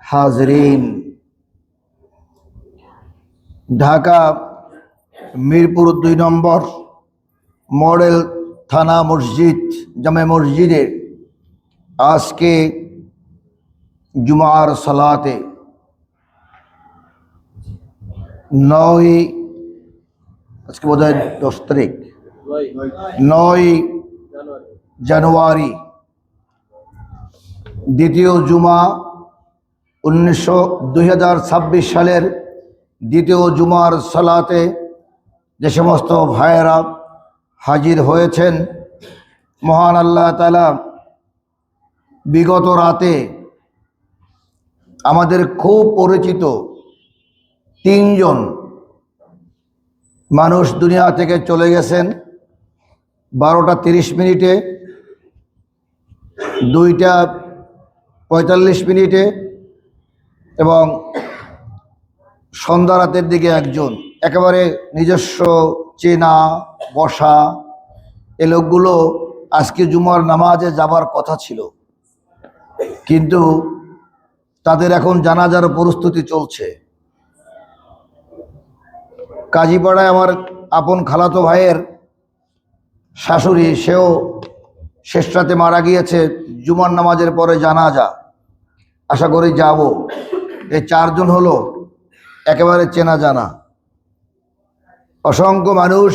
হাজরিন, ঢাকা মিরপুর ২ নম্বর মডেল থানা মসজিদ জামে মসজিদে আজকে জুমার সালাতে ৯ আজকে বোধহয় ১০ তারিখ ৯ জানুয়ারি দ্বিতীয় জুমা ২০২৬ সালের দ্বিতীয় জুমার সালাতে যে সমস্ত ভাইয়েরা হাজির হয়েছেন, মহান আল্লাহ তাআলা বিগত রাতে আমাদের খুব পরিচিত ৩ জন মানুষ দুনিয়া থেকে চলে গেছেন। ১২টা ৩০ মিনিটে, ২টা ৪৫ মিনিটে এবং সন্ধ্যা রাতের দিকে একজন। একেবারে নিজস্ব চেনা বসা এ লোকগুলো আজকে জুমার নামাজে যাবার কথা ছিল, কিন্তু তাদের এখন জানাজার প্রস্তুতি চলছে। কাজীপাড়ায় আমার আপন খালাতো ভাইয়ের শাশুড়ি, সেও শেষ রাতে মারা গিয়েছে। জুমার নামাজের পরে জানাজা, আশা করি যাব। এই ৪ জন হলো একেবারে চেনা জানা। অসংখ্য মানুষ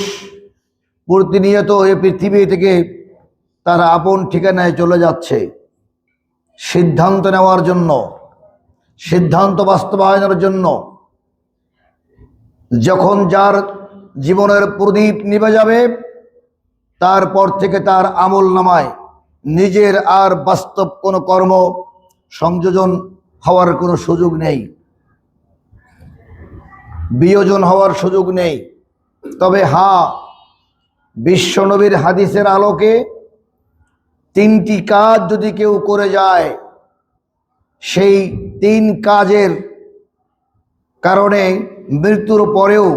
প্রতিনিয়ত এই পৃথিবী থেকে তার আপন ঠিকানায় চলে যাচ্ছে সিদ্ধান্ত নেওয়ার জন্য, সিদ্ধান্ত বাস্তবায়নের জন্য। যখন যার জীবনের প্রদীপ নিভে যাবে, তারপর থেকে তার আমল নামায় নিজের আর বাস্তব কোনো কর্ম সংযোজন হওয়ার কোনো সুযোগ নেই, বিয়োজন হওয়ার সুযোগ নেই। তবে হ্যাঁ, বিশ্বনবীর হাদিসের আলোকে 3টি কাজ যদি কেউ করে যায়, সেই 3 কাজের কারণে মৃত্যুর পরেও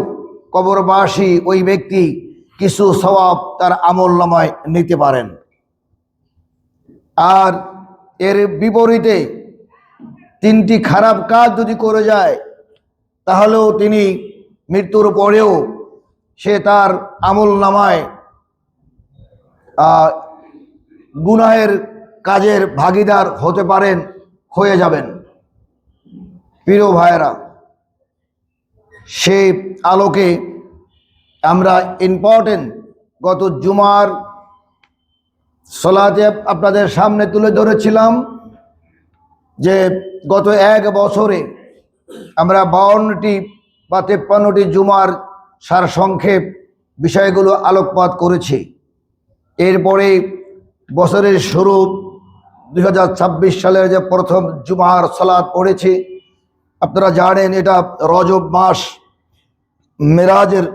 কবরবাসী ওই ব্যক্তি কিছু সওয়াব তার আমলনামায় নিতে পারেন। আর এর বিপরীতে 3টি খারাপ কাজ যদি করে যায়, তাহলেও তিনি মৃত্যুর পরেও সে তার আমলনামায় গুনাহের কাজের ভাগীদার হতে পারেন, হয়ে যাবেন। প্রিয় ভাইয়েরা, সেই আলোকে আমরা ইম্পর্টেন্ট গত জুমার সালাতে আপনাদের সামনে তুলে ধরেছিলাম যে গত 1 বছরে আমরা 52টি বা 53টি জুমার সারসংক্ষেপ বিষয়গুলো আলোকপাত করেছি। এরপরে বছরের শুরু 2026 সালের যে প্রথম জুমার সালাত পড়েছি, আপনারা জানেন এটা রজব মাস, মেরাজের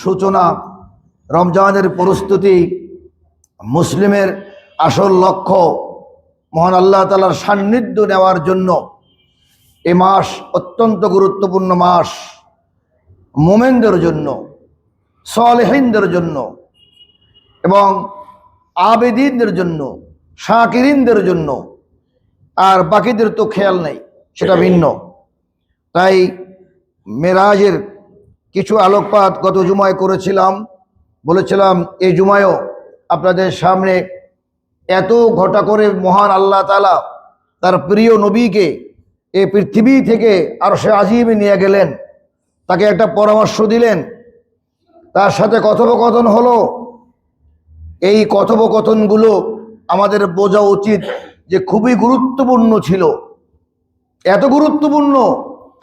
সূচনা, রমজানের প্রস্তুতি, মুসলিমের আসল লক্ষ্য মহান আল্লাহ তাআলার সান্নিধ্য নেওয়ার জন্য এ মাস অত্যন্ত গুরুত্বপূর্ণ মাস। মুমিনদের জন্য, সালেহিনদের জন্য এবং আবেদিনদের জন্য, শাকিরিনদের জন্য। আর বাকিদের তো খেয়াল নেই, সেটা ভিন্ন। তাই মেরাজের কিছু আলোকপাত গত জুমায় করেছিলাম। বলেছিলাম এই জুমায়ও আপনাদের সামনে এত ঘটা করে মহান আল্লাহ তাআলা তার প্রিয় নবীকে এই পৃথিবী থেকে আরশে আজিমে নিয়ে গেলেন, তাকে একটা পরামর্শ দিলেন, তার সাথে কথোপকথন হলো। এই কথোপকথনগুলো আমাদের বোঝা উচিত যে খুবই গুরুত্বপূর্ণ ছিল। এত গুরুত্বপূর্ণ,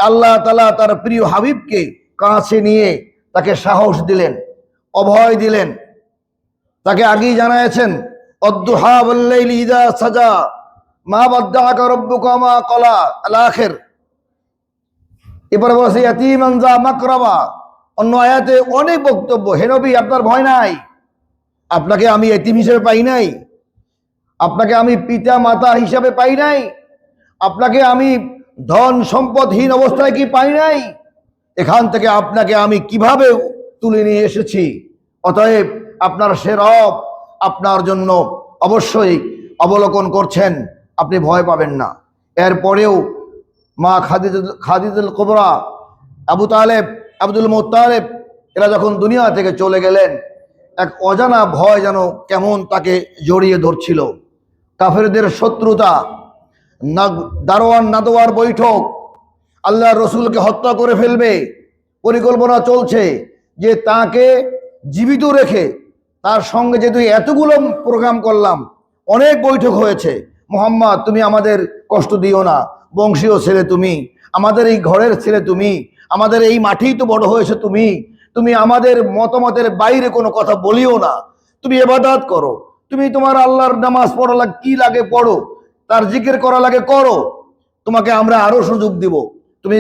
আল্লাহ তাআলা তার প্রিয় হাবিবকে কাছে নিয়ে তাকে সাহস দিলেন, অভয় দিলেন। তাকে আগেই জানায়েছেন, অদ্দুহা ওয়াল্লাইলি ইযা সাজা মা বাদ্দাআকা রাব্বুকা মা ক্বালা আল আখির। এরপরে বলছে ইয়াতীমান যা মাকরাবা। অন্য আয়াতে অনেক বক্তব্য। হে নবী, আপনার ভয় নাই, আপনাকে আমি এতিম হিসেবে পাই নাই, আপনাকে আমি পিতা মাতা হিসাবে পাই নাই, আপনাকে আমি ধন সম্পদহীন অবস্থায় কি পাই নাই। এখান থেকে আপনাকে আমি কিভাবে তুলে নিয়ে এসেছি। অতএব আপনার সে রব আপনার জন্য অবশ্যই অবলোকন করছেন, আপনি ভয় পাবেন না। এরপরেও মা খাদিজাতুল কুবরা, আবু তালেব, আব্দুল মুত্তালিব এরা যখন দুনিয়া থেকে চলে গেলেন, এক অজানা ভয় যেন কেমন তাকে জড়িয়ে ধরছিল। কাফেরদের শত্রুতা, দারোয়ান নাদোয়ার বৈঠক, আল্লাহর রসুলকে হত্যা করে ফেলবে, পরিকল্পনা চলছে যে তাকে জীবিত রেখে তার সঙ্গে যেহেতু এতগুলো প্রোগ্রাম করলাম, অনেক বৈঠক হয়েছে, মুহাম্মদ তুমি আমাদের কষ্ট দিও না, বংশীয় ছেলে তুমি, আমাদের এই ঘরের ছেলে তুমি, আমাদের এই মাঠেই তো বড় হয়েছে তুমি, তুমি আমাদের মতামতের বাইরে কোনো কথা বলিও না, তুমি ইবাদত করো, তুমি তোমার আল্লাহর নামাজ পড়া কি লাগে পড়ো, তার জিকির করা লাগে করো, তোমাকে আমরা আরো সুযোগ দিব, তুমি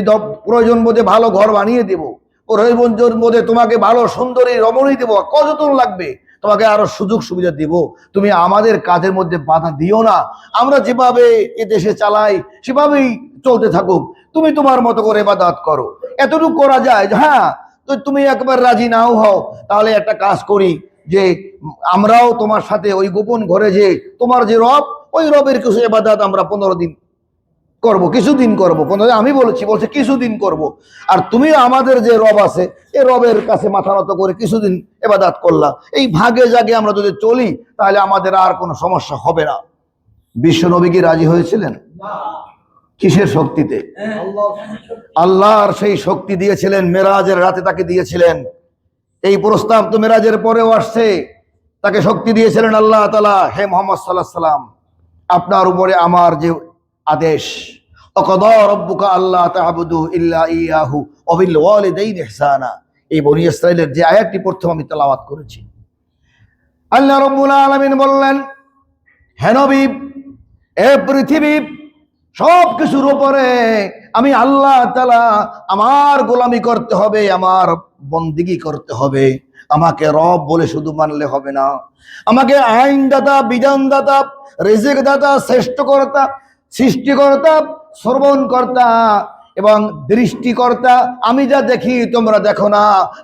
প্রয়োজন বোধে ভালো ঘর বানিয়ে দেব, প্রয়োজন বোধে তোমাকে ভালো সুন্দরী রমণী দেব, কতজন লাগবে তোমাকে আরো সুযোগ সুবিধা দিব, তুমি আমাদের কাজের মধ্যে বাধা দিও না, আমরা যেভাবে এ দেশে চালাই সেভাবেই চলতে থাকুক, তুমি তোমার মতো করে ইবাদত করো। এতটুকু করা যায় যে হ্যাঁ, তো তুমি একবার রাজি নাও হও, তাহলে একটা কাজ করি যে আমরাও তোমার সাথে ওই গোপন ঘরে যে তোমার যে রব, ওই রবের কিছু ইবাদত আমরা 15 দিন করব, কিছুদিন করব, 15 আমি বলছে কিছুদিন করব, আর তুমি আমাদের যে রব আছে এই রবের কাছে মাথা নত করে কিছুদিন ইবাদত করলা, এই ভাগে জাগে আমরা যদি চলি তাহলে আমাদের আর কোনো সমস্যা হবে না। বিশ্ব নবী কি রাজি হয়েছিলেন? কিসের শক্তিতে? আল্লাহর সেই শক্তি দিয়েছিলেন, মেরাজের রাতে তাকে দিয়েছিলেন। এই প্রস্তাব তো মেরাজের পরেও আসছে, তাকে শক্তি দিয়েছিলেন আল্লাহ তাআলা, হে মুহাম্মদ সাল্লাল্লাহু আলাইহি সাল্লাম, আপনার উপরে আমার যে আদেশ, ওয়াকাদা রাব্বুকা আল্লা তা'বুদু ইল্লা ইয়াহু ওয়া বিল ওয়ালিদাইনি ইহসানা, এই বনী ইসরাঈলের যে আয়াতটি প্রথম আমি তেলাওয়াত করেছি, আল্লাহ রাব্বুল আলামিন বললেন, হে নবী, এ পৃথিবী সব কিছুর উপরে আমি আল্লাহ তাআলা আমার গোলামি করতে হবে, আমার বন্দিগি করতে হবে, আমাকে রব বলে শুধু মানলে হবে না, আমাকে আইনদাতা, বিধানদাতা, রিজিক দাতা, শ্রেষ্ঠকর্তা, সৃষ্টিকর্তা, শ্রবণকর্তা এবং দৃষ্টিকর্তা, আমি যা দেখি তোমরা দেখো না,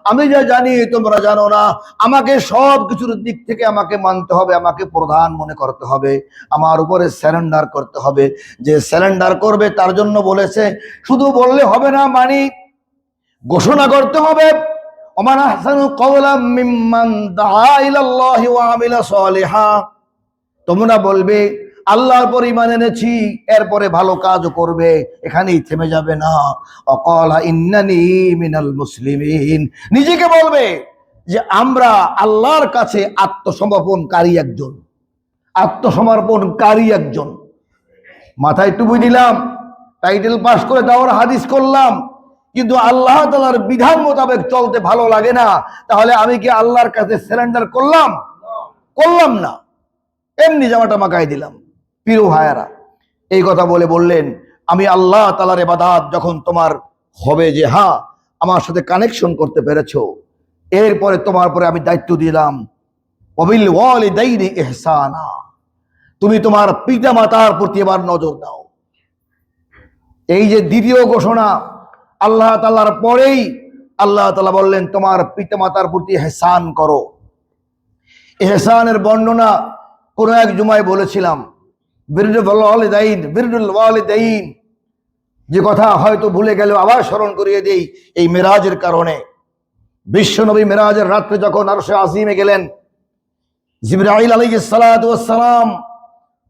আমি যা জানি তোমরা জানো না, আমাকে সব কিছুর দিক থেকে আমাকে মানতে হবে, আমাকে প্রধান মনে করতে হবে, আমার উপরে স্যারেন্ডার করতে হবে। যে স্যারেন্ডার করবে তার জন্য বলেছে, শুধু বললে হবে না, মানি ঘোষণা করতে হবে, ওমান আহসানু কওলাম মিম্মান দাআ ইলাল্লাহি ওয়া আমিলা সালিহা, তোমরা বলবে আল্লাহর পর ঈমান এনেছি, এরপরে ভালো কাজও করবে, এখানেই থেমে যাবে না। ওয়াকালা ইন্নানি মিনাল মুসলিমিন, নিজেকে বলবে যে আমরা আল্লাহর কাছে আত্মসমর্পণকারী একজন, আত্মসমর্পণকারী একজন। মাথায় টুপি দিলাম, টাইটেল পাস করে দাওয়ার হাদিস করলাম, কিন্তু আল্লাহ তাআলার বিধান মোতাবেক চলতে ভালো লাগে না, তাহলে আমি কি আল্লাহর কাছে সারেন্ডার করলাম? করলাম না, এমনি জামাটা মাকাই দিলাম। প্রিয় ভাইয়ারা, এই কথা বললেন, আমি আল্লাহ তাআলার ইবাদত যখন তোমার হবে, যে হ্যাঁ আমার সাথে কানেকশন করতে পেরেছো, এরপরে তোমার পরে আমি দায়িত্ব দিলাম, ওয়াবিল ওয়ালিদাইনি ইহসানা, তুমি তোমার পিতা মাতার প্রতি এবার নজর দাও। এই যে দ্বিতীয় ঘোষণা আল্লাহ তাআলার পরেই আল্লাহ তাআলা বললেন, তোমার পিতা মাতার প্রতি ইহসান করো। ইহসানের বর্ণনা কোন এক জুমায় বলেছিলাম, বিরুল ওয়ালিদাইন, যে কথা হয়তো ভুলে গেল আবার স্মরণ করিয়ে দেই এই মেরাজের কারণে। বিশ্বনবী মেরাজের রাত্রে যখন আরশে আজিমে গেলেন, জিবরাইল আলাইহিস সালাতু ওয়াস সালাম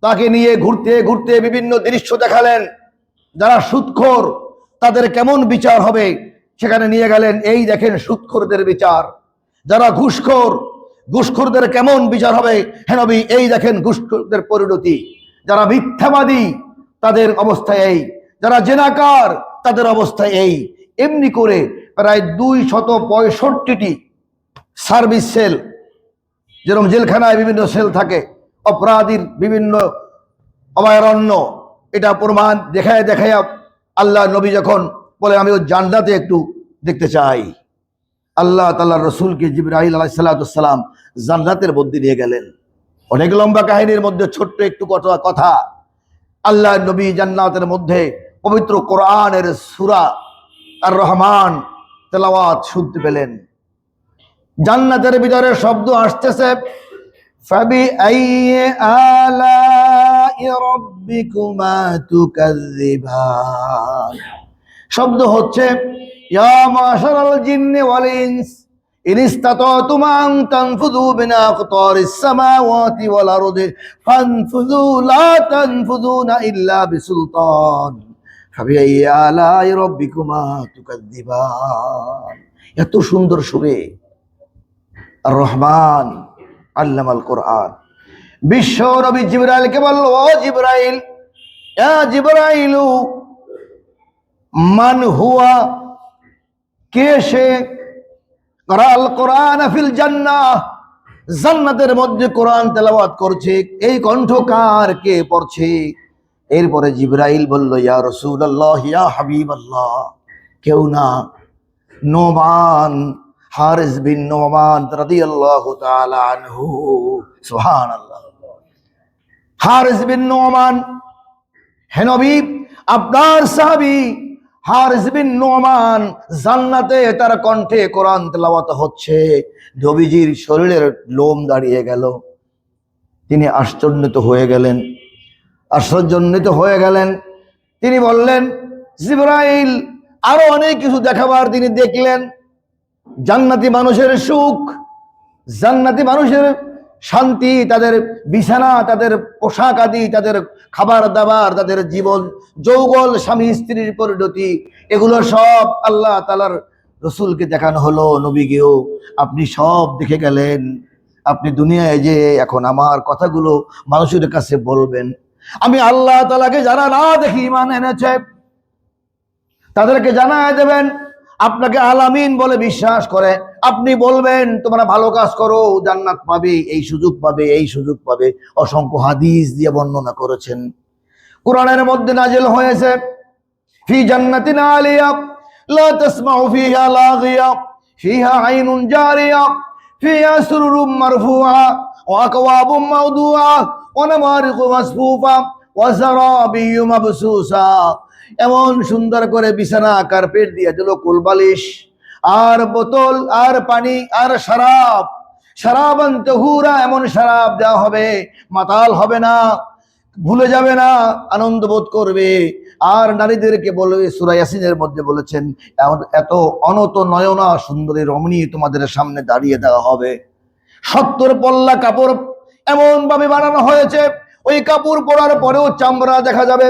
তাকে নিয়ে ঘুরতে ঘুরতে বিভিন্ন দৃশ্য দেখালেন, যারা সুদখোর তাদের কেমন বিচার হবে সেখানে নিয়ে গেলেন। এই দেখেন সুদখোরদের বিচার, যারা ঘুষখোর, ঘুষখোরদের কেমন বিচার হবে, হে নবী এই দেখেন ঘুষখোরদের পরিণতি, যারা মিথ্যাবাদী তাদের অবস্থা এই, যারা জেনাকার তাদের অবস্থা এই। এমনি করে প্রায় 265টি সার্ভিস সেল, যেরকম জেলখানায় বিভিন্ন সেল থাকে, অপরাধীর বিভিন্ন অভয়ারণ্য, এটা প্রমাণ দেখায় দেখায় আল্লাহ নবী যখন বলে আমি ওই জান্নাতে একটু দেখতে চাই, আল্লাহ তাআলার রাসূলকে জিবরাইল আলাইহিস সালাতু ওয়াস সালাম জান্নাতের মধ্যে নিয়ে গেলেন। অনেক লম্বা কাহিনীর মধ্যে ছোট্ট একটু কথা, আল্লাহ নবী জান্নাতের মধ্যে পবিত্র কোরআনের সূরা আর রহমান তেলাওয়াত শুনতে পেলেন। জান্নাতের ভিতরে শব্দ আসতেছে, ফাবি আইয়ি আলাই রাব্বিকুমা তুকাযযিবান। শব্দ হচ্ছে ইয়া মাশারাল জিন্নি ওয়াল ইনস ইন ইসতাতাতুম আন তানফুযু মিন আকতারিস সামাওয়াতি ওয়াল আরদি ফানফুযু লা তানফুযুনা ইল্লা বিসুলতান ফাবিআইয়ি আলাই রাব্বিকুমা তুকাযযিবান। এত সুন্দর সুরে আর রহমান আল্লামাল কোরআন। বিশ্ব নবী জিবরাইলকে বলল, ও জিবরাইল, ইয়া জিবরাইলু মান হুয়া, কে সে? করাল কোরআন ফিল জান্নাহ, জান্নাতের মধ্যে কোরআন তেলাওয়াত করছে, এই কণ্ঠ কার, কে পড়ছে? এরপরে জিবরাইল বলল, ইয়া রাসূলুল্লাহ, ইয়া হাবিবাল্লাহ, কেউ না, নোমান, হারিস বিন নোমান রাদিয়াল্লাহু তাআলা আনহু। সুবহানাল্লাহ। হারিস বিন নোমান, হে নবী, আপনার সাহাবী হারিস বিন নোমান, জান্নাতে তার কণ্ঠে কোরআন তেলাওয়াত হচ্ছে। নবীজির শরীরের লোম দাঁড়িয়ে গেল, তিনি আশ্চর্যিত হয়ে গেলেন। তিনি বললেন, জিবরাইল, আরো অনেক কিছু দেখাবার তিনি দেখলেন। জান্নাতি মানুষের সুখ, জান্নাতি মানুষের শান্তি, তাদের বিছানা, তাদের পোশাক আদি, তাদের খাবার দাবার, তাদের জীবন যৌগল, স্বামী স্ত্রীর পরিণতি, এগুলো সব আল্লাহ তাআলার রসুলকে দেখানো হলো। নবীকেও আপনি সব দেখে গেলেন, আপনি দুনিয়ায় যে এখন আমার কথাগুলো মানুষের কাছে বলবেন। আমি আল্লাহ তাআলাকে যারা না দেখি ঈমান এনেছে তাদেরকে জানায় দেবেন, আপনাকে আলামিন বলে বিশ্বাস করে, আপনি বলবেন তোমরা ভালো কাজ করো, জান্নাত পাবে, এই সুযোগ পাবে, এই সুযোগ পাবে। অসংখ্য হাদিস দিয়ে বর্ণনা করেছেন। কোরআনের মধ্যে নাজিল হয়েছে, ফি জান্নাতিন আলিয়া লা তাসমাউ ফিহা লাগিয়া ফিহা আইনুন জারিয়া ফিহা সুরুরুম মারফুআ ওয়া আকওয়াবুম মাওদুআ ওয়া নামারিকু মাসফুফা ওয়া যারাবিয়্যু মাবসুসা। এমন সুন্দর করে বিছানা কার্পেট দিয়ে দিল, কুলবালিশ আর বোতল আর পানি আর শরাব, শরাবান তাহুরা, এমন শরাব দেওয়া হবে, মাতাল হবে না, ভুলে যাবে না, আনন্দ বোধ করবে। আর নারীদেরকে বলবে, সূরা ইয়াসিনের মধ্যে বলেছেন, এত অনত নয়না সুন্দরী রমণী তোমাদের সামনে দাঁড়িয়ে দেওয়া হবে। 70 পল্লা কাপড় এমন ভাবে বানানো হয়েছে, ওই কাপড় পরার পরেও চামড়া দেখা যাবে,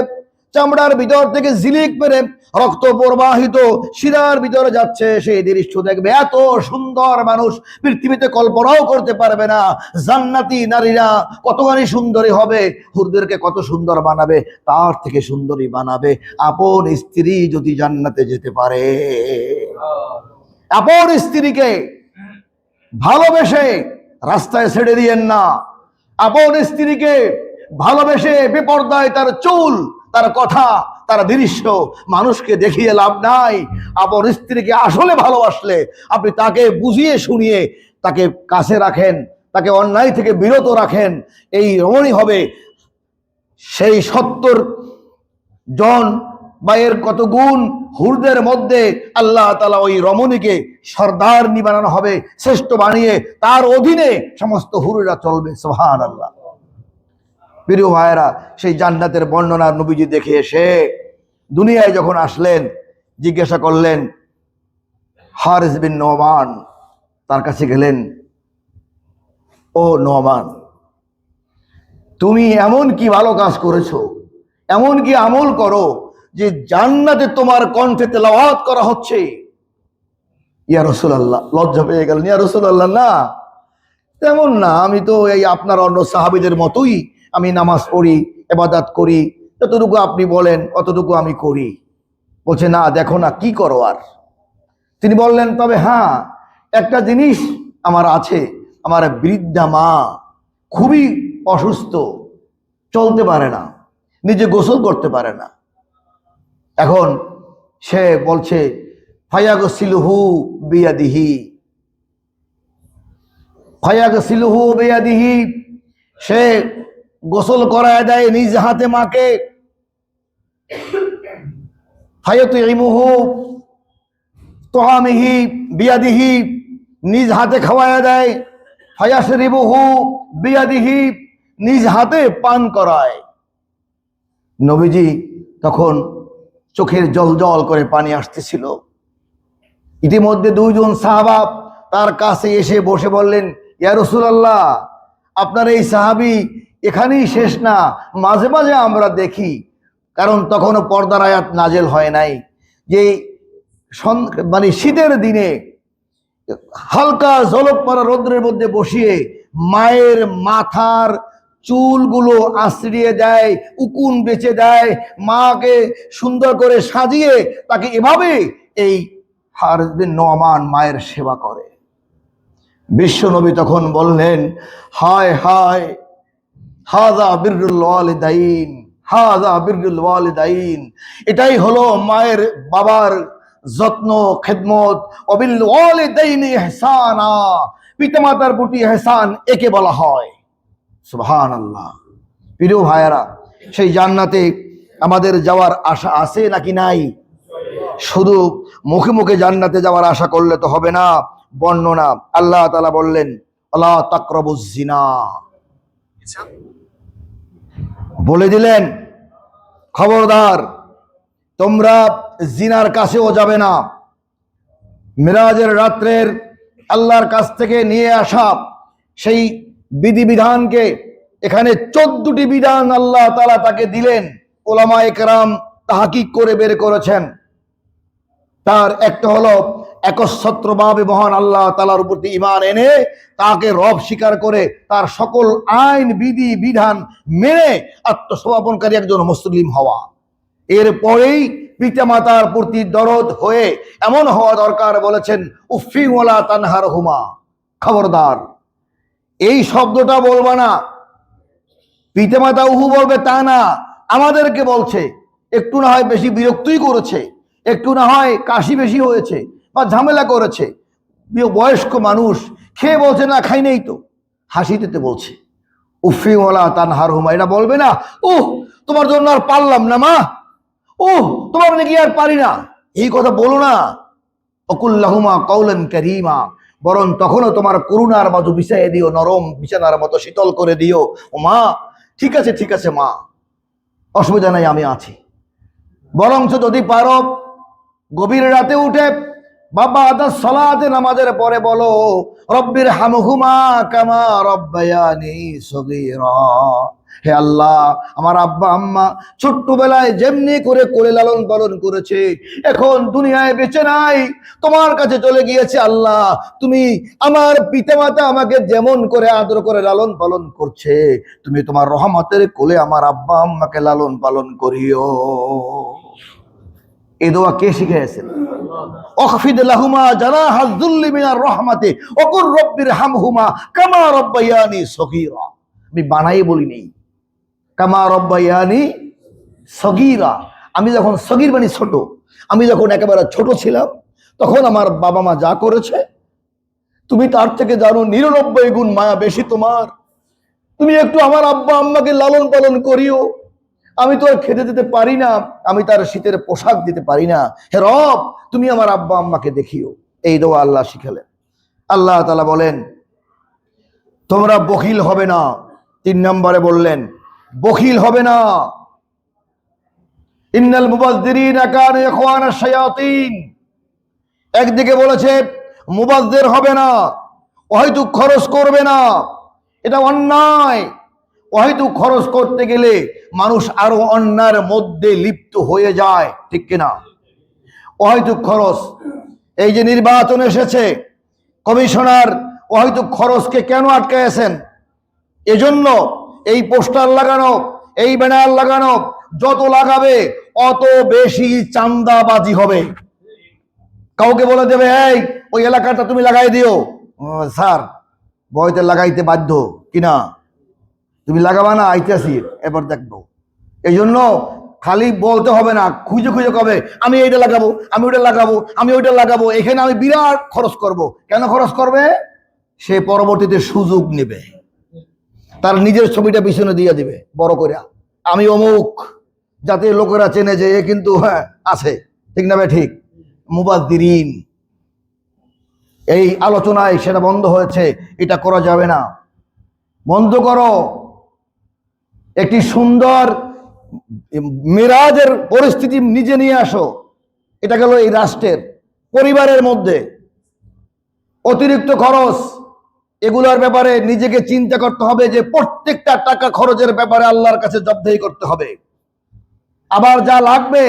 চামড়ার ভিতর থেকে ঝিলিক মেরে রক্ত প্রবাহিত শিরার ভিতরে যাচ্ছে, সেই দৃশ্য দেখবে। এত সুন্দর মানুষ পৃথিবীতে কল্পনাও করতে পারবে না। জান্নাতি নারীরা কতখানি সুন্দরী হবে, হুরদেরকে কত সুন্দর বানাবে, তার থেকে সুন্দরী বানাবে আপন স্ত্রী যদি জান্নাতে যেতে পারে। আপন স্ত্রীকে ভালোবেসে রাস্তায় ছেড়ে দিয়েন না। আপন স্ত্রীকে ভালোবেসে বেপরদায় তার চুল, তার কথা, তার দৃশ্য মানুষকে দেখিয়ে লাভ নাই। আপন স্ত্রীকে আসলে ভালোবাসলে আপনি তাকে বুঝিয়ে শুনিয়ে তাকে কাছে রাখেন, তাকে অন্যায় থেকে বিরত রাখেন, এই রমণী হবে সেই 70 জন বা এর কত গুণ হুরদের মধ্যে আল্লাহ তাআলা ওই রমণীকে সর্দার বানানো হবে, শ্রেষ্ঠ বানিয়ে তার অধীনে সমস্ত হুররা চলবে। সুবহানাল্লাহ। প্রিয় ভাইয়েরা, সেই জান্নাতের বর্ণনা নবীজি দেখে এসে দুনিয়ায় যখন আসলেন, জিজ্ঞাসা করলেন, হারিস বিন নোমান তার কাছে গেলেন, ও নোমান, তুমি এমন কি ভালো কাজ করেছো, এমন কি আমল করো যে জান্নাতে তোমার কণ্ঠে তেলাওয়াত করা হচ্ছে? ইয়া রাসূলুল্লাহ, লজ্জা পেয়ে গেলেন। ইয়া রাসূলুল্লাহ, না তেমন না, আমি তো এই আপনার অন্য সাহাবীদের মতোই আমি নামাজ পড়ি, ইবাদত করি, যতটুকু আপনি বলেন অতটুকু আমি করি। বলছে, না দেখো না কি করো আর। তিনি বললেন, তবে হ্যাঁ একটা জিনিস আমার আছে, আমার বৃদ্ধা মা খুবই অসুস্থ, চলতে পারে না, নিজে গোসল করতে পারে না। এখন সে বলছে, ফায়াগসিলুহু বিয়াদিহি, ফায়াগসিলুহু বিয়াদিহি, সে গোসল করায় দেয় নিজ হাতে মাকে। ফায়াতুইমুহু তুআমিহি বিয়াদিহি, নিজ হাতে খাওয়ায় দেয়। ফায়াশরিবুহু বিয়াদিহি, নিজ হাতে পান করায়। নবীজি তখন চোখের জল জল করে পানি আসতেছিল। ইতিমধ্যে দুইজন সাহাবা তার কাছে এসে বসে বললেন, ইয়া রাসূলুল্লাহ, আপনার এই সাহাবী এখানেই শেষ না, মাঝে মাঝে আমরা দেখি। কারণ তখনও পর্দার আয়াত নাজেল হয় নাই, যে মানে শীতের দিনে হালকা ঝলক পড়া রৌদ্রের মধ্যে বসিয়ে মায়ের মাথার চুলগুলো আশ্রিয়ে দেয়, উকুন বেঁচে দেয়, মাকে সুন্দর করে সাজিয়ে তাকে এভাবে এই হারবিন নোমান মায়ের সেবা করে। বিশ্বনবী তখন বললেন, হায় হায়, হাযা বিররুল ওয়ালিদাইন, হাযা বিররুল ওয়ালিদাইন, এটাই হলো মায়ের বাবার যত্ন খেদমত। ওয়াবিল ওয়ালিদাইনি ইহসানা, পিতামাতার প্রতি ইহসান একে বলা হয়। সুবহানাল্লাহ। প্রিয় ভাইয়েরা, সেই জান্নাতে আমাদের যাওয়ার আশা আছে নাকি নাই? শুধু মুখে মুখে জান্নাতে যাওয়ার আশা করলে তো হবে না। বর্ণনা আল্লাহ তাআলা বললেন, আলা তাকরাবুজ জিনা, বলে দিলেন খবরদার তোমরা জিনার কাছেও যাবে না। মিরাজের রাত্রের আল্লাহর কাছ থেকে নিয়ে আসা সেই বিধিবিধানকে এখানে 14টি বিধান আল্লাহ তাআলা তাকে দিলেন। ওলামায়ে কেরাম তাহকিক করে বের করেছেন। তার একটা হলো একচ্ছত্রভাবে মহান আল্লাহ তাআলার প্রতি ঈমান এনে তাকে রব স্বীকার করে তার সকল আইন বিধি বিধান মেনে আত্মসমর্পণকারী একজন মুসলিম হওয়া। এরপরেই পিতামাতার প্রতি দরদ হয়ে এমন হওয়া দরকার, বলেছেন উফি ওয়ালা তানহারহুমা, খবরদার এই শব্দটা বলবা না। পিতামাতা উহু বলবে তা না, আমাদেরকে বলছে। একটু না হয় বেশি বিরক্তই করেছে, একটু না হয় কাশি বেশি হয়েছে বা ঝামেলা করেছে, বয়স্ক মানুষ খেয়ে বলছে না খাই নেই তো, হাসি দিতে বলছে উফি ওয়ালা তানহারহুমা, এটা বলবে না তোমার জন্য আর পারলাম না মা, তোমার নাকি আর পারি না, এই কথা বলো না। অকুল্লাহুমা কওলান কারীমা, বরং তখনও তোমার করুণার মতো বিছাইয়ে দিও, নরম বিছানার মতো শীতল করে দিও। ও মা, ঠিক আছে ঠিক আছে মা, অসুবিধা নাই, আমি আছি। বরঞ্চ যদি পারো গভীর রাতে উঠে বাবা আদাস সালাতে নামাজের পরে বলো, রব্বির হামহুমা কামা রব্বায়ানি সগীরা, হে আল্লাহ, আমার আব্বা আম্মা ছোট্টবেলায় যেমনি করে কোলে লালন পালন করেছে, এখন দুনিয়ায় বেঁচে নাই, তোমার কাছে চলে গিয়েছে। আল্লাহ, তুমি আমার পিতামাতা আমাকে যেমন করে আদর করে লালন পালন করছে, তুমি তোমার রহমতের কোলে আমার আব্বা আম্মাকে লালন পালন করিও। এই দোয়া কে শিখিয়েছেন? ওয়াখফিদ লাহুমা জানাহাজ যুল্লি মিনার রাহমাতি ওয়াকুর রব্বির হামহুমা কামা রব্বায়ানি সগীরা। আমি বানাই বলি নেই, কামা রব্বায়ানি সগীরা। আমি যখন সগীর মানে ছোট, আমি যখন একেবারে ছোট ছিলাম, তখন আমার বাবা মা যা করেছে তুমি তার থেকে জানো 99 গুণ মায়া বেশি তোমার। তুমি একটু আমার আব্বা আম্মাকে লালন পালন করিও। আমি তো আর খেতে দিতে পারি না, আমি তার শীতের পোশাক দিতে পারি না, হে রব তুমি আমার আব্বা আম্মাকে দেখিও। এই দোয়া আল্লাহ শিখালেন। আল্লাহ তাআলা বলেন তোমরা বখিল হবে না। 3 নম্বরে বললেন বখিল হবে না। ইন্নাল মুবাযযিরিনা কানু ইখওয়ানাশ শায়াতিন, একদিকে বলেছে মুবাযযির হবে না, হয়তো খরচ করবে না, এটা অন্যায়। হয়তো খরচ করতে গেলে মানুষ আরো অন্যায়ের মধ্যে লিপ্ত হয়ে যায়, ঠিক কিনা? হয়তো খরচ, এই যে নির্বাচন এসেছে, কমিশনার হয়তো খরচকে কেন আটকাইছেন? এজন্য এই পোস্টার লাগানো, এই ব্যানার লাগানো, যত লাগাবে অত বেশি চাঁদাবাজি হবে। কাউকে বলে দেবে এই ওই এলাকাটা তুমি লাগাই দিও, স্যার বইতে লাগাইতে বাধ্য কিনা, তুমি লাগাবা না, আইতেছি এবার দেখবো। এই জন্য খালি বলতে হবে না, খুঁজে খুঁজে কবে আমি এইটা লাগাবো, আমি ওইটা লাগাবো, আমি ওইটা লাগাবো, এখানে আমি বিরাট খরচ করব। কেন খরচ করবে? সে পরবর্তীতে সুযোগ নেবে, তার নিজের ছবিটা পিছনে দিয়ে দিবে বড় করে, আমি অমুক, যাতে লোকেরা চেনে যে এ কিন্তু হ্যাঁ আছে, ঠিক না ভাই? ঠিক। মুবাযযিরিন, এই আলোচনায় সেটা বন্ধ হয়েছে, এটা করা যাবে না, বন্ধ করো। একটি সুন্দর মিরাজের পরিস্থিতি নিজে নিয়ে আসো। এটা গেল এই রাষ্ট্রের, পরিবারের মধ্যে অতিরিক্ত খরচ, এগুলোর ব্যাপারে নিজেকে চিন্তা করতে হবে যে প্রত্যেকটা টাকা খরচের ব্যাপারে আল্লাহর কাছে জবাবদিহি করতে হবে। আবার যা লাগবে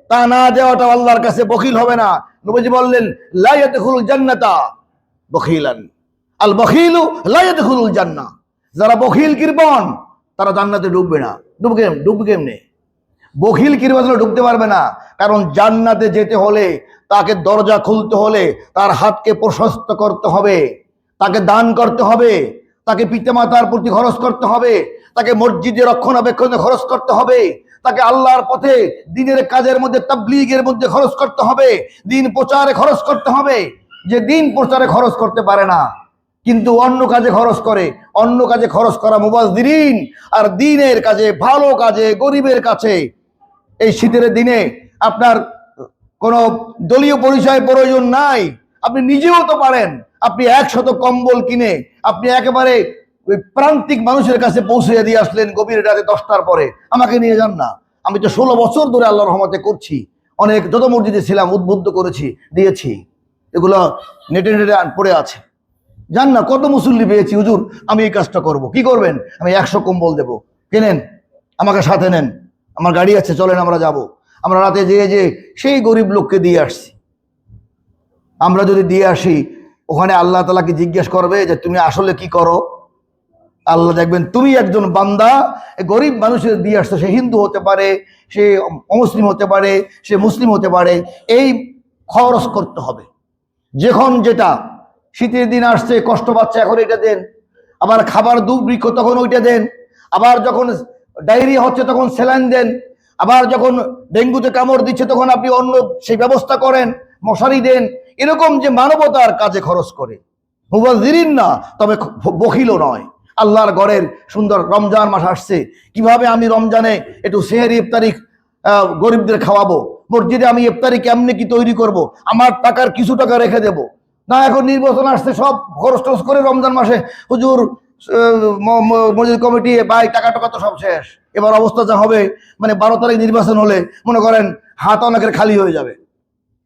তা না দেওয়াটা আল্লাহর কাছে বখিল হবে না। নবীজি বললেন, লা ইয়াদখুলুল জান্নাতা বখিলান, আল বখিলু লা ইয়াদখুলুল জান্নাহ। যারা বখিল কৃপণ তারা জান্নাতে ঢুকবে না। ঢুকবে কেমনে? বখিল কৃপণ ঢুকতে পারবে না, কারণ জান্নাতে যেতে হলে তাকে দরজা খুলতে হলে তার হাতকে প্রশস্ত করতে হবে, তাকে দান করতে হবে, তাকে পিতামাতার প্রতি খরচ করতে হবে, তাকে মসজিদে রক্ষণাবেক্ষণে খরচ করতে হবে, তাকে আল্লাহর পথে দিনের কাজের মধ্যে তাবলীগের মধ্যে খরচ করতে হবে, দিন প্রচারে খরচ করতে হবে। যে দিন প্রচারে খরচ করতে পারে না কিন্তু অন্য কাজে খরচ করে, অন্য কাজে খরচ করা মুবাজ্জিরিন, আর দিনের কাজে, ভালো কাজে, গরিবের কাছে। এই শীতের দিনে আপনার কোনো দলীয় পরিচয় প্রয়োজন নাই, আপনি নিজেও তো পারেন। আপনি 100 কম্বল কিনে আপনি একেবারে ওই প্রান্তিক মানুষের কাছে পৌঁছে দিয়ে আসলেন গভীর রাতে 10টার পরে, আমাকে নিয়ে যান না। আমি তো 16 বছর ধরে আল্লাহর রহমতে করছি, অনেক যত মসজিদে ছিলাম উদ্বুদ্ধ করেছি, দিয়েছি, এগুলো নেটে পড়ে আছে। জান না কত মুসল্লি পেয়েছি, হুজুর আমি এই কাজটা করব। কি করবেন? আমি 100 কম্বল দেব, কেনেন, আমাকে সাথে নেন, আমার গাড়ি আছে, চলেন আমরা যাব। আমরা রাতে যেয়ে সেই গরিব লোককে দিয়ে আসছি। আমরা যদি দিয়ে আসি, ওখানে আল্লাহ তাআলাকে জিজ্ঞেস করবে যে তুমি আসলে কি করো? আল্লাহ দেখবেন তুমি একজন বান্দা গরিব মানুষের দিয়ে আসছো, সে হিন্দু হতে পারে, সে অমুসলিম হতে পারে, সে মুসলিম হতে পারে, এই খরচ করতে হবে। যখন যেটা শীতের দিন আসছে, কষ্ট পাচ্ছে, এখন এটা দেন। আবার খাবার দুর্ভিক্ষ তখন ওইটা দেন। আবার যখন ডায়রিয়া হচ্ছে তখন স্যালাইন দেন। আবার যখন ডেঙ্গুতে কামড় দিচ্ছে তখন আপনি অন্য সেই ব্যবস্থা করেন, মশারি দেন। এরকম যে মানবতার কাজে খরচ করে, মুবাজ্জিরিন না, তবে বখিলও নয়। আল্লাহর ঘরের সুন্দর রমজান মাস আসছে, কিভাবে আমি রমজানে একটু সেহরি ইফতারি গরিবদের খাওয়াবো, মসজিদে আমি ইফতারি কেমনে কি তৈরি করব, আমার টাকার কিছু টাকা রেখে দেব না। এখন নির্বাচন আসছে, সব খরচ টরচ করে রমজান মাসে হুজুর মসজিদ কমিটি ভাই টাকা টাকা তো সব শেষ। এবার অবস্থা যা হবে, মানে 12 তারিখ নির্বাচন হলে মনে করেন হাত অনেকের খালি হয়ে যাবে,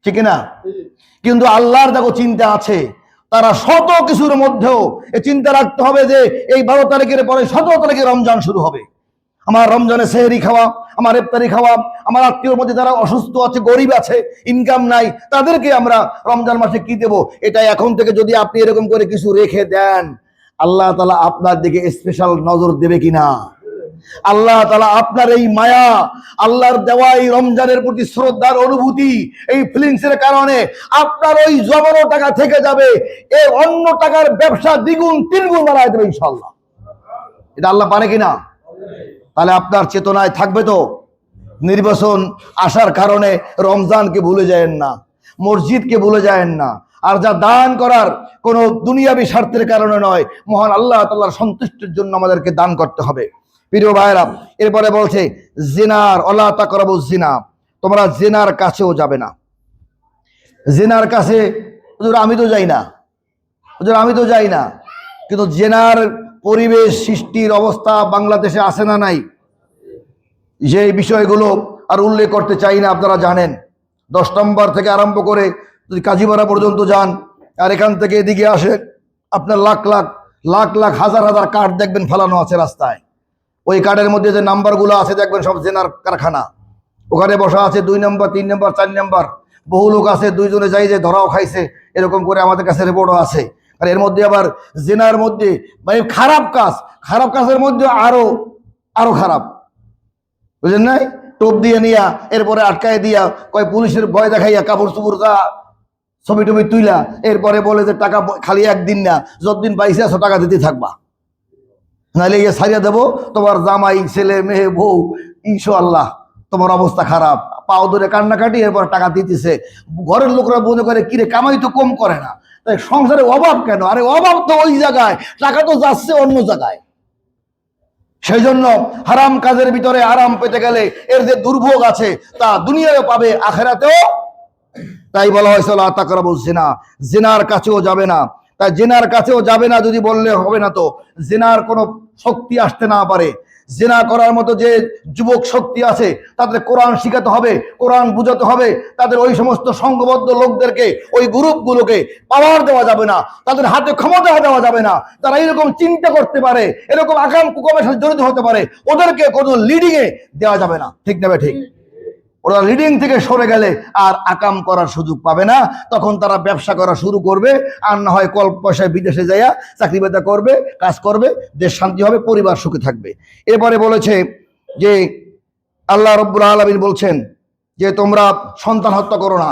ঠিক না? কিন্তু আল্লাহর দেখো চিন্তা আছে, তারা শত কিছুর মধ্যেও এই চিন্তা রাখতে হবে যে এই 12 তারিখের পরে 17 তারিখে রমজান শুরু হবে। আমার রমজানে সেহরি খাওয়া, আমার ইফতারি খাওয়া, আমার আত্মীয়র মধ্যে যারা অসুস্থ আছে, গরিব আছে, ইনকাম নাই, তাদেরকে আমরা রমজান মাসে কি দেব, এটা এখন থেকে যদি আপনি এরকম করে কিছু রেখে দেন, আল্লাহ তাআলা আপনার দিকে স্পেশাল নজর দেবে কিনা? আল্লাহ তাআলা আপনার এই মায়া, আল্লাহর দেওয়া এই রমজানের প্রতি শ্রদ্ধার অনুভূতি, এই ফিলিংসের কারণে আপনার ওই জমানো টাকা থেকে যাবে, এই অন্য টাকার ব্যবসা দ্বিগুণ তিনগুণ বাড়ায় দেবে ইনশাআল্লাহ। এটা আল্লাহ পারে কিনা? তাহলে আপনার চেতনায় থাকবে তো। নির্বাচন আসার কারণে রমজানকে ভুলে যায়েন না, মসজিদকে ভুলে যায়েন না। আর যা দান করার কোনো দুনিয়াবি স্বার্থের কারণে নয়, মহান আল্লাহ তাআলার সন্তুষ্টির জন্য আমাদেরকে দান করতে হবে। প্রিয় ভাইরা, এরপরে বলছে জিনার ওয়ালা তাকরাবুজ জিনা, তোমরা জিনার কাছেও যাবে না। জিনার কাছে হুজুর আমি তো যাই না, হুজুর আমি তো যাই না, কিন্তু জিনার পরিবেশ সৃষ্টির অবস্থা বাংলাদেশে আছে না নাই? যে বিষয়গুলো আর উল্লেখ করতে চাই না, আপনারা জানেন। 10 নম্বর থেকে আরম্ভ করে যদি কাজীপাড়া পর্যন্ত যান, আর এখান থেকে এদিকে আসেন, আপনার লাখ লাখ লাখ লাখ হাজার হাজার কার্ড দেখবেন ফেলানো আছে রাস্তায়। ওই কার্ডের মধ্যে যে নাম্বারগুলো আছে দেখবেন সব জেনার কারখানা। ওখানে বসা আছে 2 নম্বর, 3 নম্বর, 4 নম্বর। বহু লোক আছে 2 জনে যাই যে ধরাও খাইছে, এরকম করে আমাদের কাছে রিপোর্টও আছে। আর এর মধ্যে আবার জেনার মধ্যে মানে খারাপ কাজ, খারাপ কাজের মধ্যে আরো আরো খারাপ, বুঝলেন নাই? টোপ দিয়ে নিয়া এরপরে আটকায় দিয়া কয় পুলিশের ভয় দেখাইয়া কাপড় চুপড় ছবি টবি তুইলা এরপরে বলে যে টাকা খালি একদিন না, যতদিন পাইছে আছো টাকা দিতে থাকবা, নাহলে ইয়ে ছাড়িয়ে দেবো তোমার জামাই, ছেলে, মেয়ে, বউ, ইনশাআল্লাহ তোমার অবস্থা খারাপ। পাও ধরে কান্নাকাটি, এরপর টাকা দিতেছে। ঘরের লোকরা মনে করে কিরে কামাই তো কম করে না, তাই সংসারে অভাব কেন? আরে অভাব তো ওই জায়গায়, টাকা তো যাচ্ছে অন্য জায়গায়। সেই জন্য হারাম কাজের ভিতরে আরাম পেতে গেলে এর যে দুর্ভোগ আছে তা দুনিয়ায়ও পাবে, আখেরাতেও। তাই বলা হয়েছে লা তাকরাবুজ জিনা, জিনার কাছেও যাবে না। তাই জিনার কাছেও যাবে না যদি বললে হবে না তো, জিনার কোনো শক্তি আসতে না পারে। জিনা করার মতো যে যুবক শক্তি আছে তাদের কোরআন শিখাতে হবে, কোরআন বুঝাতে হবে। তাদের ওই সমস্ত সংঘবদ্ধ লোকদেরকে, ওই গ্রুপগুলোকে পাওয়ার দেওয়া যাবে না, তাদের হাতে ক্ষমতা দেওয়া যাবে না। তারা এরকম চিন্তা করতে পারে, এরকম আকাম কুকামের সাথে জড়িত হতে পারে, ওদেরকে কোনো লিডিংয়ে দেওয়া যাবে না। ঠিক না ঠিক? ওরা লিডিং থেকে সরে গেলে আর আকাম করার সুযোগ পাবে না। তখন তারা ব্যবসা করা শুরু করবে, আর না হয় কল পয়সায় বিদেশে যাইয়া চাকরি বাকরি করবে, কাজ করবে, দেশ শান্তি হবে, পরিবার সুখে থাকবে। এরপরে বলেছে যে আল্লাহ রাব্বুল আলামিন বলছেন যে তোমরা সন্তান হত্যা করো না।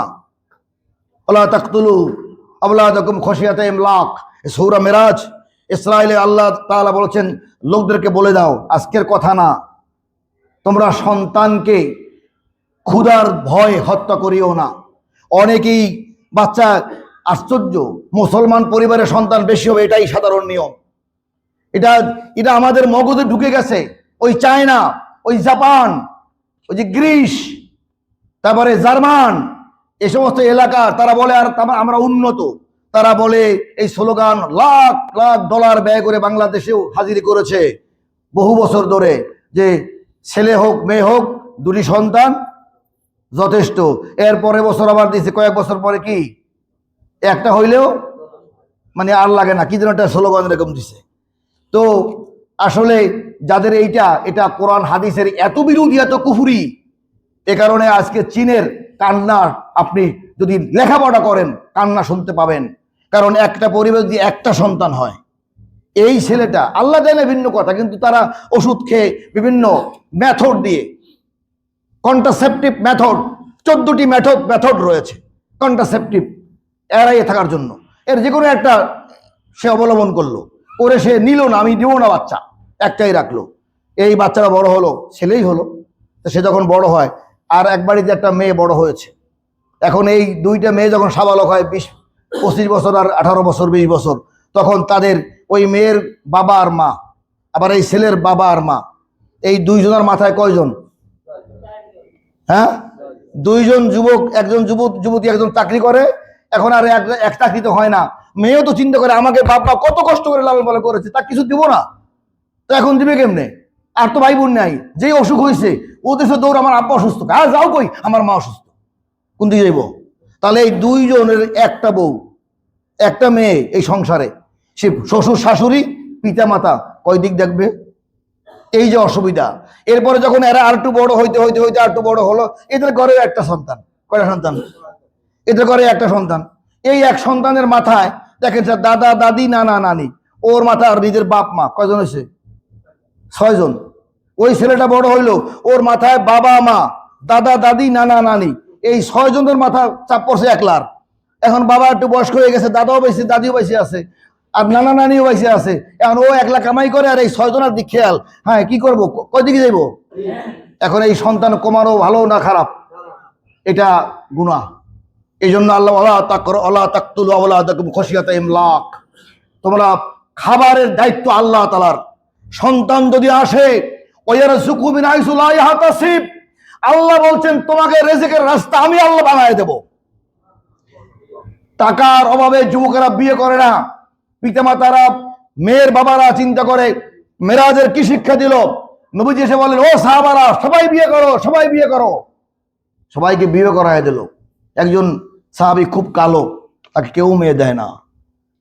ওয়ালা তাকতুলু আওলাদাকুম খাশিয়াতা ইমলাক, সূরা মেরাজ ইসরাইলে আল্লাহ তাআলা বলেছেন লোকদেরকে বলে দাও, আজকের কথা না, তোমরা সন্তানকে ক্ষুধার ভয় হত্যা করিও না। অনেকেই বাচ্চা, আশ্চর্য, মুসলমান পরিবারের সন্তান বেশি হবে, এটাই সাধারণ নিয়ম। এটা আমাদের মগজে ঢুকে গেছে। ওই চায়না, ওই জাপান, ওই যে গ্রিস, তারপরে জার্মান, এই সমস্ত এলাকার তারা বলে আর আমরা উন্নত। তারা বলে এই স্লোগান লাখ লাখ ডলার ব্যয় করে বাংলাদেশেও হাজিরি করেছে বহু বছর ধরে, যে ছেলে হোক মেয়ে হোক দুটি সন্তান যথেষ্ট। এরপরে বছর আবার দিয়েছে, কয়েক বছর পরে কি একটা হইলেও মানে আর লাগে না, কি যেন একটা স্লোগান এরকম দিছে। তো আসলে যাদের এটা কোরআন হাদিসের এত বিরোধী, এত কুফরি, এ কারণে আজকে চীনের কান্না আপনি যদি লেখাপড়া করেন কান্না শুনতে পাবেন। কারণ একটা পরিবার যদি একটা সন্তান হয়, এই ছেলেটা আল্লাহ দেয় না ভিন্ন কথা, কিন্তু তারা ওষুধ খেয়ে বিভিন্ন মেথড দিয়ে, কন্ট্রাসেপটিভ মেথড, 14টি মেথড রয়েছে কন্ট্রাসেপটিভ এড়াইয়ে থাকার জন্য। এর যে কোনো একটা সে অবলম্বন করলো, করে সে নিল না, আমি দিব না বাচ্চা, একটাই রাখলো। এই বাচ্চাটা বড় হলো, ছেলেই হলো। তো সে যখন বড় হয়, আর এক বাড়িতে একটা মেয়ে বড় হয়েছে, এখন এই দুইটা মেয়ে যখন সাবালক হয় 20-25 বছর আর 18 বছর 20 বছর, তখন তাদের ওই মেয়ের বাবা আর মা, আবার এই ছেলের বাবা আর মা, এই দুইজনের মাথায় কয়জন? হ্যাঁ, দুইজন যুবক, একজন যুবতী একজন চাকরি করে। এখন আর এক চাকরি তো হয় না, মেয়েও তো চিন্তা করে আমাকে বাবা কত কষ্ট করে লালন পালন করেছে, তা কিছু দিব না, তো এখন দিবে কেমনে? আর তো ভাই বোন নাই, যেই অসুখ হয়েছে ও দেশে দৌড়, আমার আব্বা অসুস্থ, আর যাও কই, আমার মা অসুস্থ, কোন দিকে যাইব? তাহলে এই দুইজনের একটা বউ একটা মেয়ে, এই সংসারে সে শ্বশুর শাশুড়ি পিতা মাতা কয় দিক দেখবে? এই যে অসুবিধা। এরপরে যখন এরা আর একটু বড় হইতে হইতে হইতে আর একটু বড় হলো, এদের ঘরে একটা সন্তান, কয়টা সন্তান? এদের ঘরে একটা সন্তান। এই এক সন্তানের মাথায় দেখেন দাদা দাদি নানা নানি, ওর মাথা আর নিজের বাপ মা কয়জন হয়েছে? 6 জন। ওই ছেলেটা বড় হইলো, ওর মাথায় বাবা মা দাদা দাদি নানা নানি, এই 6 জনের মাথা চাপ পড়ছে একলার। এখন বাবা একটু বয়স্ক হয়ে গেছে, দাদাও বেশি, দাদিও বেশি আছে, আর নানা নানিও বেশি আছে। এখন ও একলা কামাই করে, আর এই 6 জনের দিক খেয়াল। হ্যাঁ, কি করবো, কয় দিকে যাইব? এখন এই সন্তান কমানো ভালো না খারাপ? এটা গুনাহ। এই জন্য আল্লাহ তাকতুলু আওলাদাকুম খাশিয়াতা ইমলাক, তোমরা খাবারের দায়িত্ব আল্লাহ তাআলার। সন্তান যদি আসে, ওয়ারযুকু মিন হাইসু লা ইয়াহতাসিব, আল্লাহ বলছেন তোমাকে রিজিকের রাস্তা আমি আল্লাহ বানায় দেব। টাকার অভাবে যুবকেরা বিয়ে করে না, পিতামাতারা, মেয়ের বাবারা চিন্তা করে মেরাজের কি শিক্ষা দিল। নবীজি এসে বলেন, ও সাহাবারা সবাই বিয়ে করো, সবাই বিয়ে করো, সবাইকে বিয়ে করায় দিল। একজন সাহাবী খুব কালো, তাকে কেউ মেয়ে দেয় না,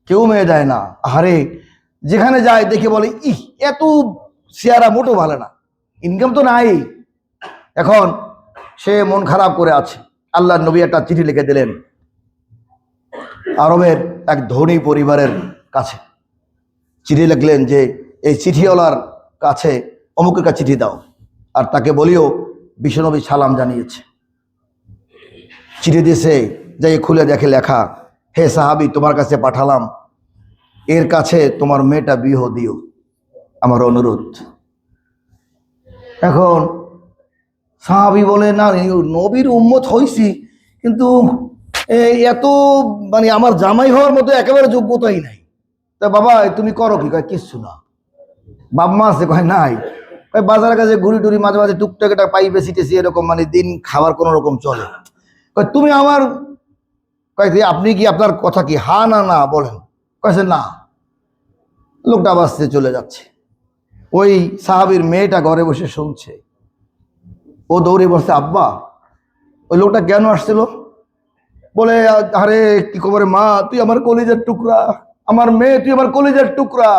কেউ মেয়ে দেয় না। আরে যেখানে যায় দেখে বলে, ইহ এত চেহারা মোটেও ভালো না, ইনকাম তো নাই। এখন সে মন খারাপ করে আছে। আল্লাহর নবী একটা চিঠি লিখে দিলেন আরবের এক ধনী পরিবারের কাছে। চিঠি লিখলেন যে এই চিঠিওয়ালার কাছে অমুকের কাছে চিঠি দাও, আর তাকে বলিও বিশ্বনবী সালাম জানিয়েছে। চিঠি দিয়েছে, যাই খুলে দেখে লেখা, হে সাহাবী তোমার কাছে পাঠালাম, এর কাছে তোমার মেয়েটা বিয়ে দিও, আমার অনুরোধ। এখন সাহাবী বলে, না নবীর উম্মত হইছি, কিন্তু এত মানে আমার জামাই হওয়ার মতো একেবারে যোগ্যতাই নাই। তা বাবা তুমি করো কি? কয় কিচ্ছু না। বাবা আছে? কয় নাই। কয় বাজারের কাছে ঘুরি টুরি, মাঝে মাঝে টুকটাক একটা পাইপে ছিটেছি, এরকম মানে দিন খাবার কোনো রকম চলে। কয় তুমি আমার, কয় আপনি কি, আপনার কথা কি হা না না বলেন? কয়েছে না। লোকটা বাসতে চলে যাচ্ছে। ওই সাহাবীর মেয়েটা ঘরে বসে শুনছে। ও দৌড়ে বসছে, আব্বা ওই লোকটা কেন আসছিল? বলে, আরে কি খবর মা, তুই আমার কলিজার টুকরা, আমার মেয়ে তুই আমার কলিজার টুকরা,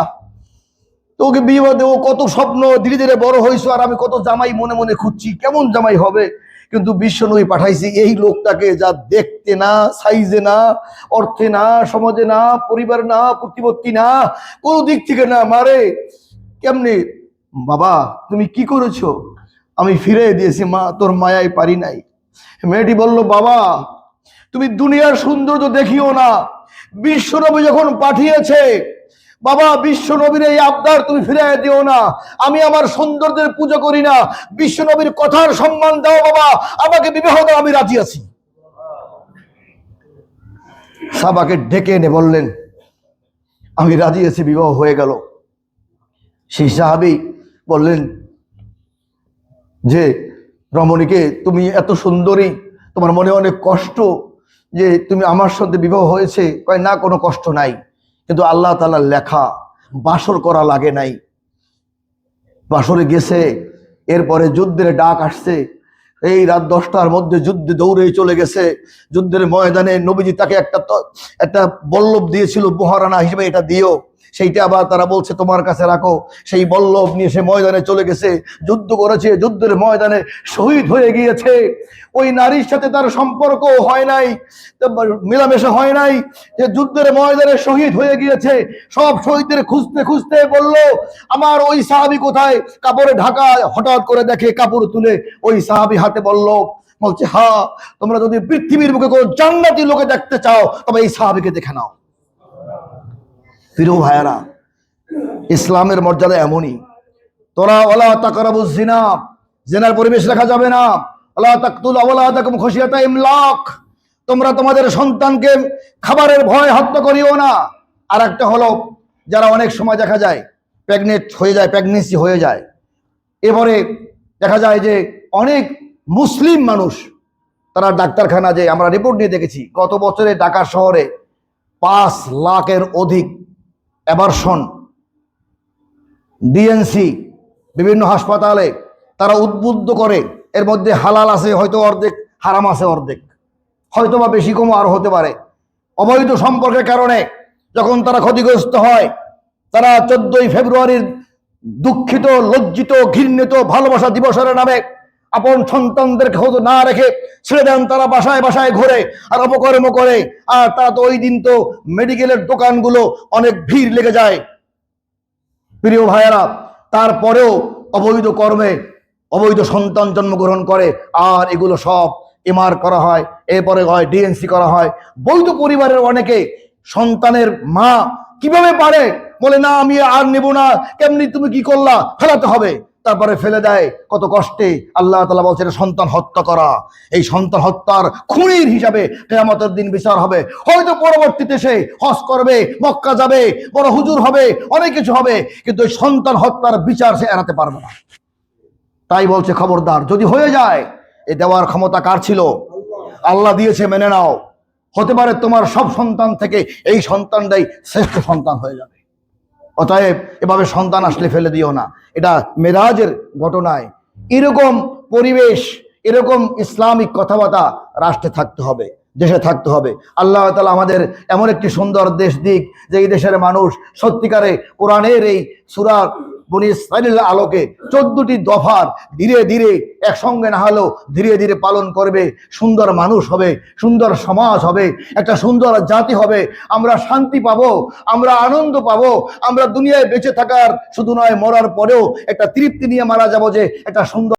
তোকে বিয়ে দেবো, কত স্বপ্ন, ধীরে ধীরে বড় হয়েছো, আর আমি কত জামাই মনে মনে খুঁজছি, কেমন জামাই হবে। কিন্তু বিশ্বনবী পাঠাইছি এই লোকটাকে, যা দেখতে না, সাইজে না, অর্থে না, সমাজে না, পরিবার না, প্রতিপত্তি না, কোনো দিক থেকে না, মারে কেমনে। বাবা তুমি কি করেছো? আমি ফিরে দিয়েছি মা, তোর মায়ায় পারি নাই। মেয়েটি বলল, বাবা তুমি দুনিয়ার সৌন্দর্য দেখিও না, বিশ্বনবী যখন পাঠিয়েছে, বাবা বিশ্বনবীর এই আবদার তুমি ফিরিয়ে দিও না। আমি আমার সৌন্দর্যের পূজা করি না, বিশ্বনবীর কথার সম্মান দাও বাবা, আমাকে বিবাহ দাও, আমি রাজি আছি। সাহাবাকে ডেকে এনে বললেন, আমি রাজি আছি, বিবাহ হয়ে গেল। সেই সাহাবী বললেন যে, রমণীকে তুমি এত সুন্দরী, তোমার মনে অনেক কষ্ট যে তুমি আমার সাথে বিবাহ হয়েছে। কয় না, কোনো কষ্ট নাই, কিন্তু আল্লাহ তাআলার লেখা বাসর করা লাগে নাই। বাসরে গেছে, এরপরে যুদ্ধের ডাক আসছে, এই রাত 10টার মধ্যে যুদ্ধে দৌড়ে চলে গেছে। যুদ্ধের ময়দানে নবীজি তাকে একটা বল্লভ দিয়েছিল মহারানা হিসেবে, এটা দিও। সেইটা আবার তারা বলছে তোমার কাছে রাখো। সেই বল্লভ নিয়ে সে ময়দানে চলে গেছে, যুদ্ধ করেছে, যুদ্ধের ময়দানে শহীদ হয়ে গিয়েছে। ওই নারীর সাথে তার সম্পর্ক হয় নাই, মেলামেশা হয় নাই, যে যুদ্ধের ময়দানে শহীদ হয়ে গিয়েছে। সব শহীদদের খুঁজতে খুঁজতে বলল, আমার ওই সাহাবী কোথায়? কাপড়ে ঢাকা, হঠাৎ করে দেখে কাপড় তুলে ওই সাহাবী হাতে বলছে, হ্যাঁ তোমরা যদি পৃথিবীর বুকে কোনো জান্নাতি লোকে দেখতে চাও তবে এই সাহাবীকে দেখে নাও। প্রিয় ভাইয়ারা, ইসলামের মর্যাদা এমনই। তোরা ওয়ালা তাকরাবুজ জিনা, জিনার পরিবেশ রাখা যাবে না। ওয়ালা তাকতুলু আওলাদাকুম খাশিয়াতা ইমলাক, তোমরা তোমাদের সন্তানকে খাবারের ভয় হত্যা করিও না। আর একটা হলো, যারা অনেক সময় দেখা যায় প্রেগনেন্ট হয়ে যায়, প্রেগনেন্সি হয়ে যায়, এবারে দেখা যায় যে অনেক মুসলিম মানুষ তারা ডাক্তারখানা, যে আমরা রিপোর্ট নিয়ে দেখেছি গত বছরে ঢাকা শহরে 5 লাখের অধিক অ্যাবর্শন ডিএনসি বিভিন্ন হাসপাতালে তারা উদ্বুদ্ধ করে। এর মধ্যে হালাল আছে হয়তো অর্ধেক, হারাম আছে অর্ধেক, হয়তো বা বেশি কমও আর হতে পারে। অবৈধ সম্পর্কের কারণে যখন তারা ক্ষতিগ্রস্ত হয়, তারা 14ই ফেব্রুয়ারির দুঃখিত, লজ্জিত, ঘৃণিত ভালোবাসা দিবসের নামে আপন সন্তানদের খোঁজ না রেখে ছেড়ে দেন, তারা বাসায় বাসায় ঘুরে আর অপকর্ম করে। আর তারা তো ওই দিন তো মেডিকেলের দোকানগুলো অনেক ভিড় লেগে যায়। প্রিয় ভাইয়েরা, তারপরেও অবৈধ কর্মে অবৈধ সন্তান জন্মগ্রহণ করে, আর এগুলো সব এমআর করা হয়, এরপরে হয় ডিএনসি করা হয়। বৈধ পরিবারের অনেকে সন্তানের মা কিভাবে পারে, বলে না আমি আর নেব না, কেমনি তুমি কি করলা, ফেলাতে হবে, তারপরে ফেলে দেয় কত কষ্টে। আল্লাহ তাআলা বলছেন সন্তান হত্যা করা, এই সন্তান হত্যার খুনির হিসাবে কিয়ামতের দিন বিচার হবে। হয়তো পরবর্তীতে সে হজ করবে, মক্কা যাবে, বড় হুজুর হবে, অনেক কিছু হবে, কিন্তু এই সন্তান হত্যার বিচার সে এড়াতে পারবে না। তাই বলছে খবরদার, যদি হয়ে যায়, এই দেওয়ার ক্ষমতা কার ছিল? আল্লাহ দিয়েছে, মেনে নাও। হতে পারে তোমার সব সন্তান থেকে এই সন্তানটাই শ্রেষ্ঠ সন্তান হয়ে যাবে। অতএব এভাবে সন্তান আসলে ফেলে দিও না। এটা মেরাজের ঘটনায় এরকম পরিবেশ, এরকম ইসলামিক কথাবার্তা রাষ্ট্রে থাকতে হবে, দেশে থাকতে হবে। আল্লাহ তাআলা আমাদের এমন একটি সুন্দর দেশ দিক, যে এই দেশের মানুষ সত্যিকারে কোরআনের এই সূরা বনী ইসরাঈলের আলোকে 14টি দফার ধীরে ধীরে একসঙ্গে না হলেও ধীরে ধীরে পালন করবে। সুন্দর মানুষ হবে, সুন্দর সমাজ হবে, একটা সুন্দর জাতি হবে। আমরা শান্তি পাবো, আমরা আনন্দ পাবো। আমরা দুনিয়ায় বেঁচে থাকার শুধু নয়, মরার পরেও একটা তৃপ্তি নিয়ে মারা যাবো, যে একটা সুন্দর